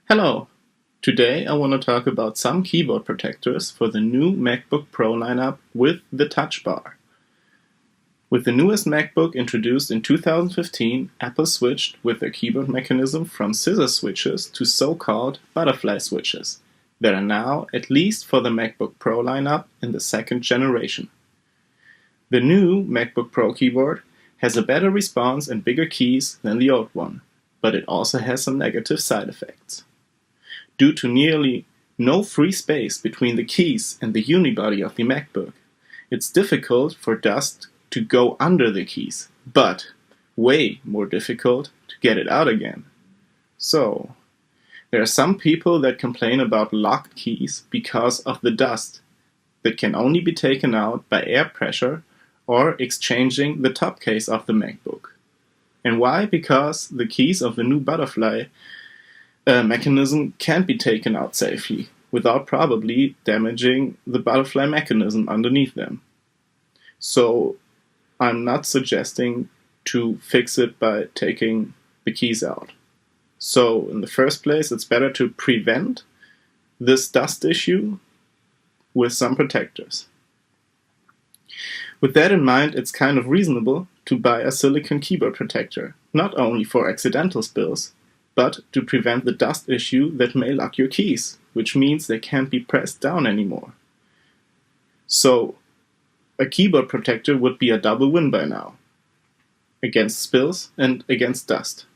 Hello! Today I want to talk about some keyboard protectors for the new MacBook Pro lineup with the TouchBar. With the newest MacBook introduced in 2015, Apple switched with their keyboard mechanism from scissor switches to so-called butterfly switches that are now, at least for the MacBook Pro lineup, in the second generation. The new MacBook Pro keyboard has a better response and bigger keys than the old one, but it also has some negative side effects. Due to nearly no free space between the keys and the unibody of the MacBook, it's difficult for dust to go under the keys, but way more difficult to get it out again. So, there are some people that complain about locked keys because of the dust that can only be taken out by air pressure or exchanging the top case of the MacBook. And why? Because the keys of the new butterfly mechanism can't be taken out safely without probably damaging the butterfly mechanism underneath them. So I'm not suggesting to fix it by taking the keys out. So in the first place, it's better to prevent this dust issue with some protectors. With that in mind, it's kind of reasonable to buy a silicone keyboard protector, not only for accidental spills, but to prevent the dust issue that may lock your keys, which means they can't be pressed down anymore. So, a keyboard protector would be a double win by now, against spills and against dust.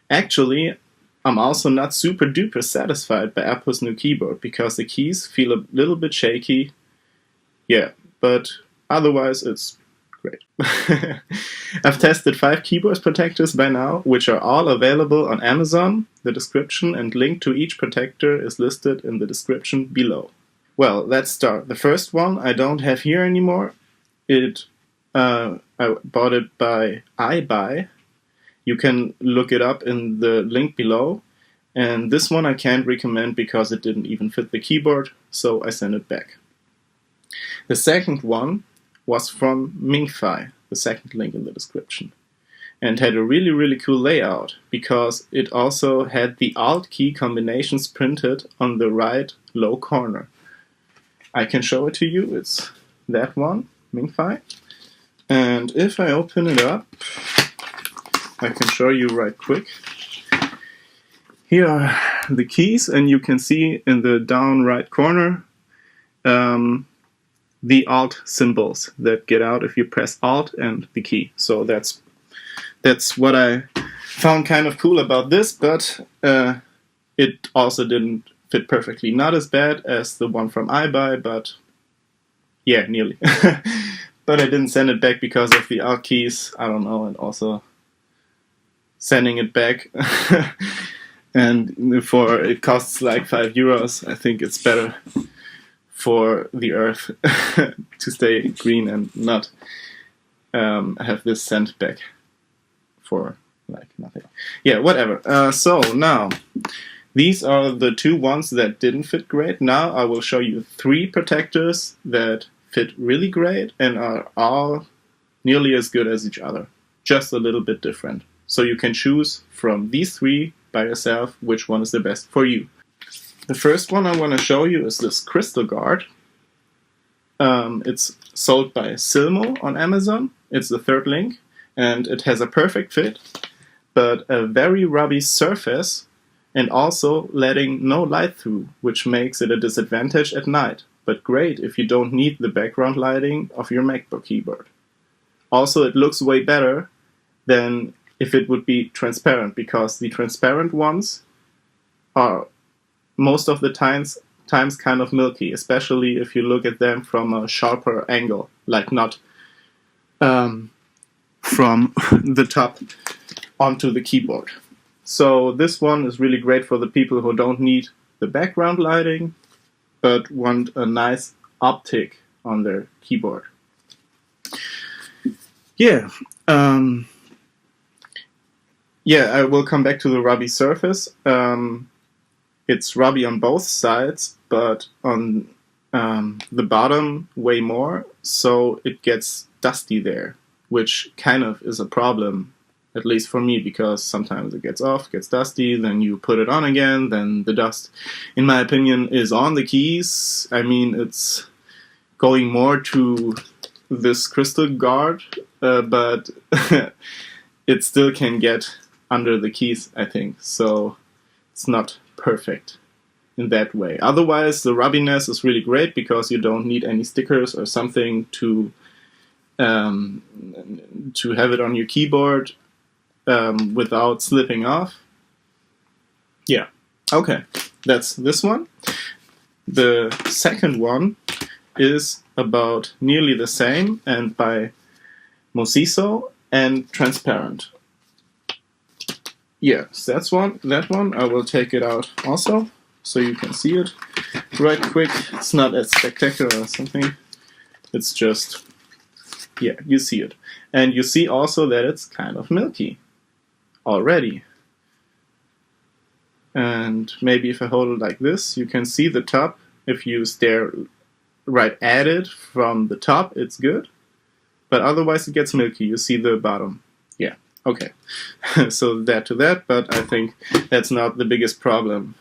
Actually, I'm also not super duper satisfied by Apple's new keyboard because the keys feel a little bit shaky. Yeah, but otherwise it's great. I've tested 5 keyboard protectors by now, which are all available on Amazon. The description and link to each protector is listed in the description below. Well, let's start. The first one I don't have here anymore. I bought it by Ibuy. You can look it up in the link below. And this one I can't recommend because it didn't even fit the keyboard, so I sent it back. The second one was from Mingfei, the second link in the description, and had a really cool layout because it also had the Alt key combinations printed on the right low corner. I can show it to you. It's that one, Mingfei. And if I open it up, I can show you right quick. Here are the keys, and you can see in the down right corner the Alt symbols that get out if you press Alt and the key. So that's what I found kind of cool about this, but it also didn't fit perfectly. Not as bad as the one from Ibuy, but yeah, nearly. But I didn't send it back because of the Alt keys, I don't know, and also sending it back and it costs like €5, I think it's better for the earth to stay green and not have this sent back for like nothing. Yeah, whatever. So now, these are the 2 ones that didn't fit great. Now I will show you 3 protectors that fit really great and are all nearly as good as each other, just a little bit different. So you can choose from these 3 by yourself which one is the best for you. The first one I want to show you is this crystal guard. It's sold by Sumo on Amazon. It's the 3rd link, and it has a perfect fit, but a very rubby surface, and also letting no light through, which makes it a disadvantage at night, but great if you don't need the background lighting of your MacBook keyboard. Also, it looks way better than if it would be transparent, because the transparent ones are most of the times kind of milky, especially if you look at them from a sharper angle, like not from the top onto the keyboard. So this one is really great for the people who don't need the background lighting, but want a nice optic on their keyboard. Yeah, I will come back to the rubby surface. It's rubby on both sides, but on the bottom way more, so it gets dusty there, which kind of is a problem At least for me, because sometimes it gets off, gets dusty, then you put it on again, then the dust, in my opinion, is on the keys. I mean, it's going more to this crystal guard, but it still can get under the keys, I think. So it's not perfect in that way. Otherwise, the rubbiness is really great because you don't need any stickers or something to have it on your keyboard without slipping off. Yeah, okay, that's this one. The second one is about nearly the same and by Mozi and transparent. Yes, that one. I will take it out also so you can see it right quick. It's not as spectacular or something. It's just, yeah, you see it. And you see also that it's kind of milky already. And maybe if I hold it like this, you can see the top. If you stare right at it from the top, it's good. But otherwise it gets milky. You see the bottom. Yeah, okay. So that to that, but I think that's not the biggest problem.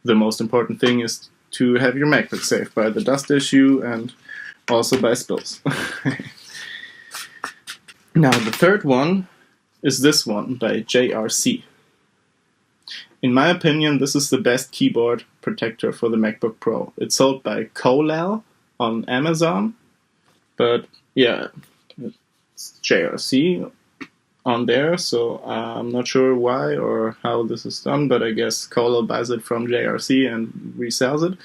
The most important thing is to have your MacBook safe by the dust issue and also by spills. Now the third one is this one by JRC. In my opinion, this is the best keyboard protector for the MacBook Pro. It's sold by Colal on Amazon, but yeah, it's JRC on there, so I'm not sure why or how this is done, but I guess Colal buys it from JRC and resells it.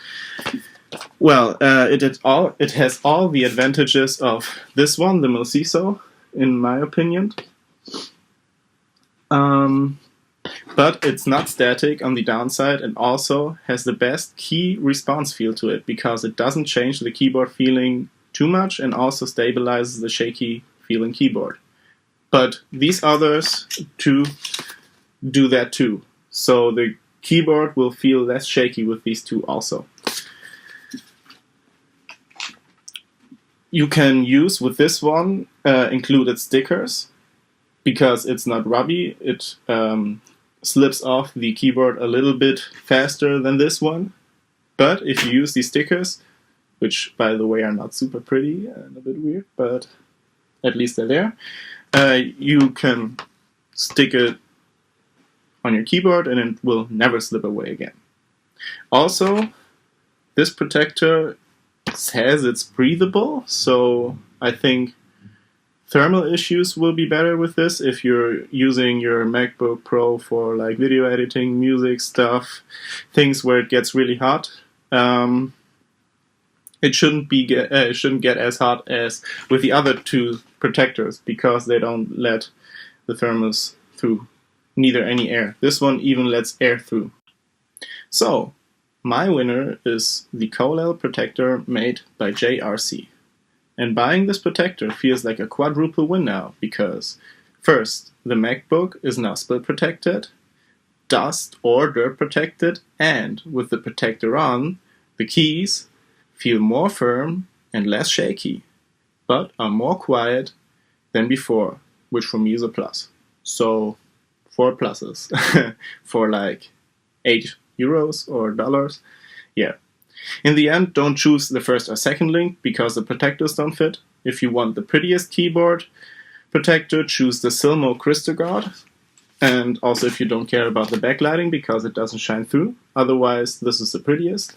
Well, it has all the advantages of this one, the Mozi, in my opinion. But it's not static on the downside and also has the best key response feel to it because it doesn't change the keyboard feeling too much and also stabilizes the shaky feeling keyboard. But these others two do that too. So the keyboard will feel less shaky with these two also. You can use with this one included stickers because it's not rubby. It slips off the keyboard a little bit faster than this one. But if you use these stickers, which by the way are not super pretty and a bit weird, but at least they're there, you can stick it on your keyboard and it will never slip away again. Also, this protector says it's breathable, so I think thermal issues will be better with this if you're using your MacBook Pro for like video editing, music stuff, things where it gets really hot. It shouldn't get as hot as with the other two protectors because they don't let the thermals through, neither any air. This one even lets air through. So my winner is the Colal protector made by JRC. And buying this protector feels like a quadruple win now because first, the MacBook is now spill protected, dust or dirt protected, and with the protector on, the keys feel more firm and less shaky, but are more quiet than before, which for me is a plus. So 4 pluses for like €8 or dollars. Yeah. In the end, don't choose the first or second link because the protectors don't fit. If you want the prettiest keyboard protector, choose the Sumo Crystal Guard. And also if you don't care about the backlighting because it doesn't shine through. Otherwise, this is the prettiest.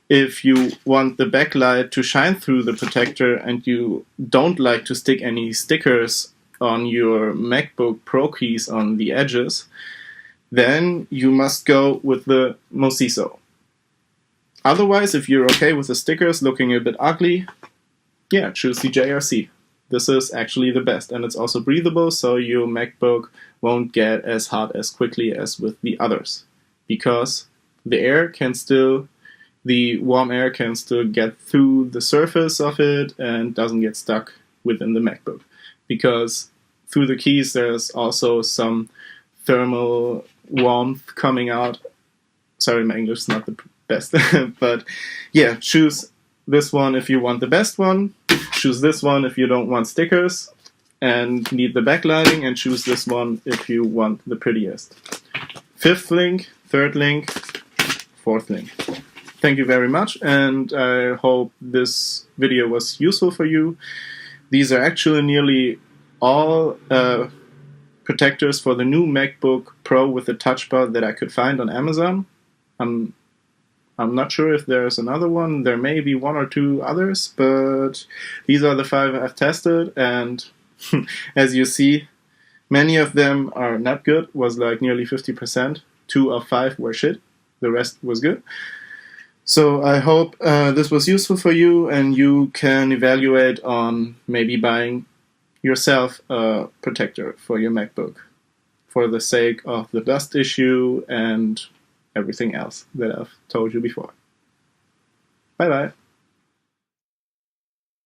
If you want the backlight to shine through the protector and you don't like to stick any stickers on your MacBook Pro keys on the edges, then you must go with the Mozi. Otherwise, if you're okay with the stickers looking a bit ugly, yeah, choose the JRC. This is actually the best, and it's also breathable, so your MacBook won't get as hot as quickly as with the others, because the warm air can still get through the surface of it and doesn't get stuck within the MacBook. Because through the keys there's also some thermal warmth coming out. Sorry, my English is not the best. But yeah, choose this one if you want the best one. Choose this one if you don't want stickers. and need the backlighting, and choose this one if you want the prettiest. 5th link, 3rd link, 4th link. Thank you very much, and I hope this video was useful for you. These are actually nearly all protectors for the new MacBook Pro with the Touch Bar that I could find on Amazon. I'm not sure if there's another one. There may be 1 or 2 others, but these are the 5 I've tested, and as you see, many of them are not good. Was like nearly 50%. 2 of 5 were shit. The rest was good. So I hope this was useful for you, and you can evaluate on maybe buying yourself a protector for your MacBook for the sake of the dust issue and everything else that I've told you before. Bye bye.